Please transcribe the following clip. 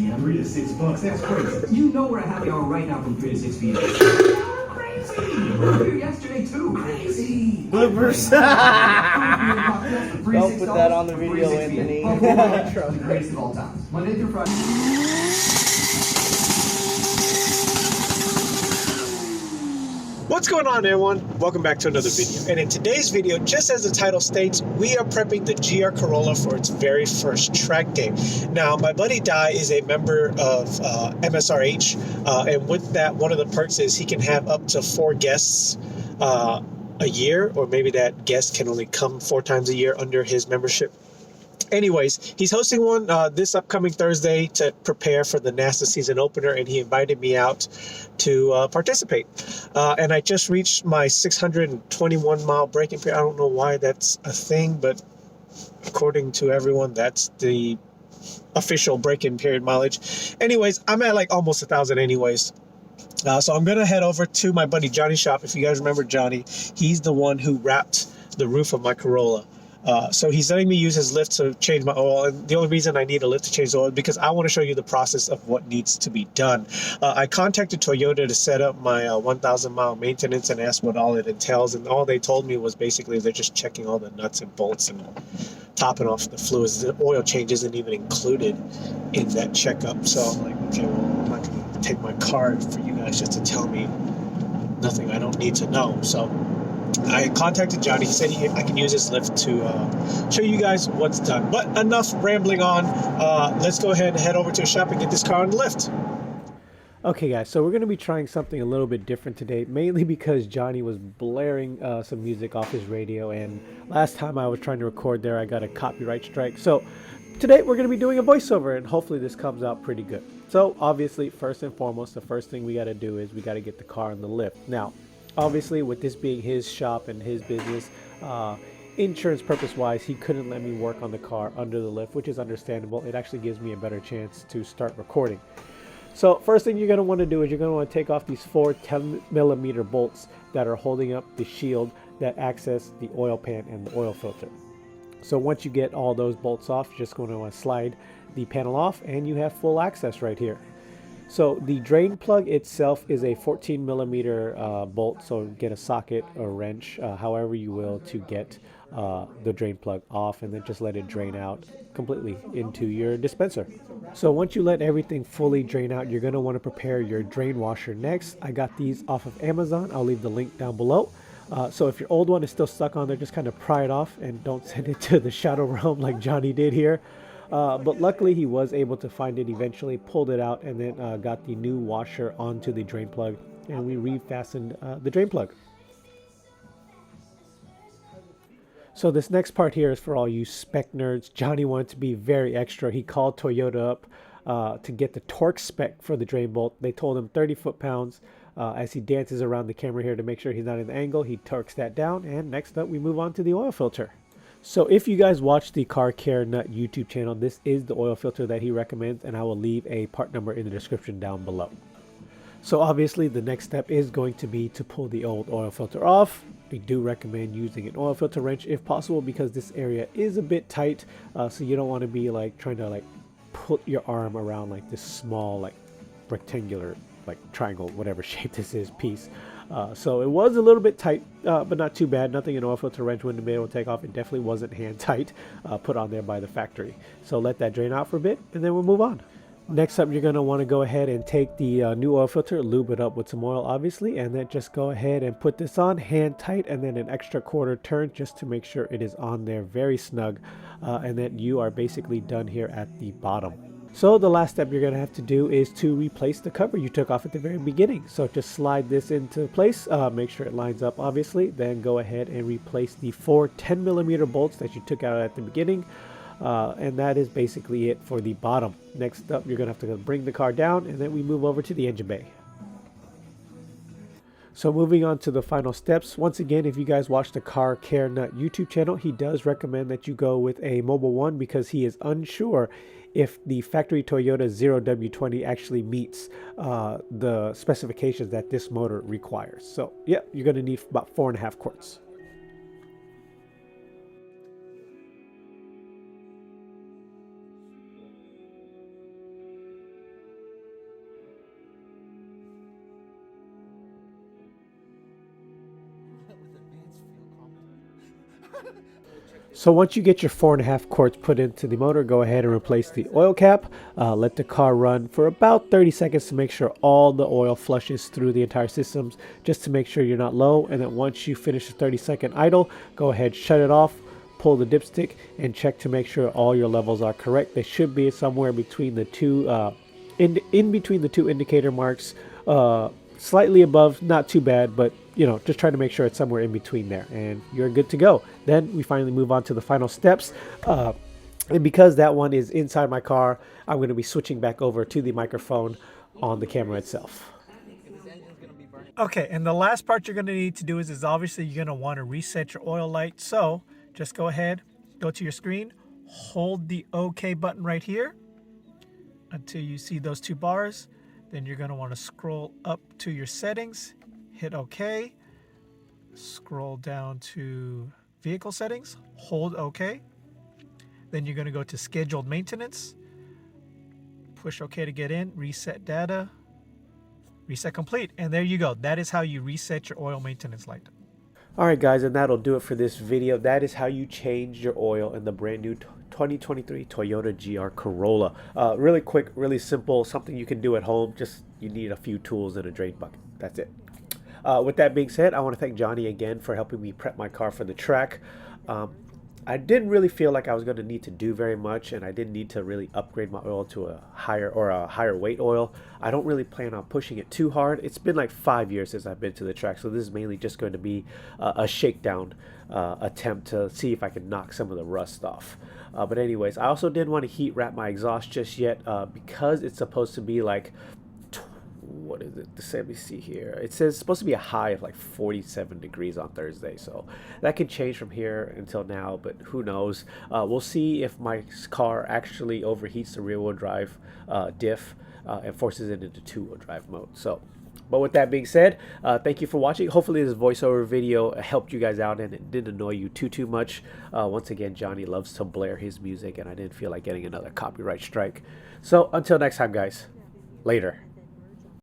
PM. $3 to $6. That's crazy. You know we're a happy hour right now from 3 to 6 p.m. Crazy. We were here yesterday too. Crazy. Bloopers. Don't put that on the video, Anthony. The greatest of all time. Monday through Friday. What's going on, everyone? Welcome back to another video. And in today's video, just as the title states, we are prepping the GR Corolla for its very first track day. Now, my buddy Di is a member of MSRH, and with that, one of the perks is he can have up to 4 guests a year, or maybe that guest can only come 4 times a year under his membership. Anyways, he's hosting one this upcoming Thursday to prepare for the NASA season opener, and he invited me out to participate. And I just reached my 621-mile braking period. I don't know why that's a thing, but according to everyone, that's the official braking period mileage. Anyways, I'm at like almost 1,000 anyways. So I'm going to head over to my buddy Johnny's shop. If you guys remember Johnny, he's the one who wrapped the roof of my Corolla. So he's letting me use his lift to change my oil, and the only reason I need a lift to change the oil is because I want to show you the process of what needs to be done. I contacted Toyota to set up my 1,000-mile maintenance and asked what all it entails, and all they told me was basically they're just checking all the nuts and bolts and topping off the fluids. The oil change isn't even included in that checkup. So I'm like, okay, well, I'm not going to take my card for you guys just to tell me nothing I don't need to know. So I contacted Johnny. He said I can use his lift to show you guys what's done. But enough rambling on. Let's go ahead and head over to the shop and get this car on the lift. Okay guys, so we're going to be trying something a little bit different today, mainly because Johnny was blaring some music off his radio, and last time I was trying to record there I got a copyright strike. So today we're going to be doing a voiceover, and hopefully this comes out pretty good. So obviously, first and foremost, the first thing we got to do is we got to get the car on the lift. Now, obviously, with this being his shop and his business, insurance purpose wise, he couldn't let me work on the car under the lift, which is understandable. It actually gives me a better chance to start recording. So first thing you're going to want to do is you're going to want to take off these 4 10mm bolts that are holding up the shield that access the oil pan and the oil filter. So once you get all those bolts off, you're just going to want to slide the panel off, and you have full access right here. So the drain plug itself is a 14mm bolt, so get a socket or wrench, however you will, to get the drain plug off, and then just let it drain out completely into your dispenser. So once you let everything fully drain out, you're going to want to prepare your drain washer next. I got these off of Amazon. I'll leave the link down below. So if your old one is still stuck on there, just kind of pry it off and don't send it to the shadow realm like Johnny did here. But luckily he was able to find it eventually, pulled it out, and then got the new washer onto the drain plug, and we refastened the drain plug. So this next part here is for all you spec nerds. Johnny wanted to be very extra. He called Toyota up to get the torque spec for the drain bolt. They told him 30 foot-pounds. As he dances around the camera here to make sure he's not in the angle, he torques that down, and next up we move on to the oil filter. So if you guys watch the Car Care Nut YouTube channel, this is the oil filter that he recommends, and I will leave a part number in the description down below. So obviously the next step is going to be to pull the old oil filter off. We do recommend using an oil filter wrench if possible, because this area is a bit tight, so you don't want to be like trying to like put your arm around like this small like rectangular like triangle, whatever shape this is, piece. So it was a little bit tight, but not too bad. Nothing an oil filter wrench wouldn't be able to take off. It definitely wasn't hand tight, put on there by the factory. So let that drain out for a bit, and then we'll move on. Next up, you're going to want to go ahead and take the new oil filter, lube it up with some oil obviously, and then just go ahead and put this on hand tight, and then an extra quarter turn just to make sure it is on there very snug, and then you are basically done here at the bottom. So the last step you're going to have to do is to replace the cover you took off at the very beginning. So just slide this into place, make sure it lines up obviously, then go ahead and replace the 4 10mm bolts that you took out at the beginning, and that is basically it for the bottom. Next up, you're going to have to bring the car down, and then we move over to the engine bay. So moving on to the final steps. Once again, if you guys watch the Car Care Nut YouTube channel, he does recommend that you go with a Mobile 1 because he is unsure if the factory Toyota 0W20 actually meets the specifications that this motor requires. So yeah, you're going to need about 4.5 quarts. So once you get your 4.5 quarts put into the motor, go ahead and replace the oil cap. Let the car run for about 30 seconds to make sure all the oil flushes through the entire systems, just to make sure you're not low. And then once you finish the 30-second idle, go ahead, shut it off, pull the dipstick, and check to make sure all your levels are correct. They should be somewhere between the two, in between the two indicator marks, slightly above, not too bad, but you know, just try to make sure it's somewhere in between there, and you're good to go. Then we finally move on to the final steps. And because that one is inside my car, I'm going to be switching back over to the microphone on the camera itself. Okay, and the last part you're going to need to do is obviously you're going to want to reset your oil light. So just go ahead, go to your screen, hold the OK button right here until you see those two bars. Then you're going to want to scroll up to your settings, hit OK, scroll down to vehicle settings, hold OK. Then you're going to go to scheduled maintenance, push OK to get in, reset data, reset complete, and there you go. That is how you reset your oil maintenance light. Alright guys, and that'll do it for this video. That is how you change your oil in the brand new 2023 Toyota GR Corolla. Really quick, really simple, something you can do at home. Just you need a few tools and a drain bucket. That's it. With that being said, I want to thank Johnny again for helping me prep my car for the track. I didn't really feel like I was going to need to do very much, and I didn't need to really upgrade my oil to a higher weight oil. I don't really plan on pushing it too hard. It's been like 5 years since I've been to the track, so this is mainly just going to be a shakedown attempt to see if I can knock some of the rust off. But anyways, I also didn't want to heat wrap my exhaust just yet because it's supposed to be like, what is it? Let me see here. It says it's supposed to be a high of like 47 degrees on Thursday, so that could change from here until now, but who knows. We'll see if my car actually overheats the rear-wheel drive diff and forces it into two-wheel drive mode. So, but with that being said, thank you for watching. Hopefully this voiceover video helped you guys out and it didn't annoy you too much. Once again, Johnny loves to blare his music, and I didn't feel like getting another copyright strike. So until next time, guys, later.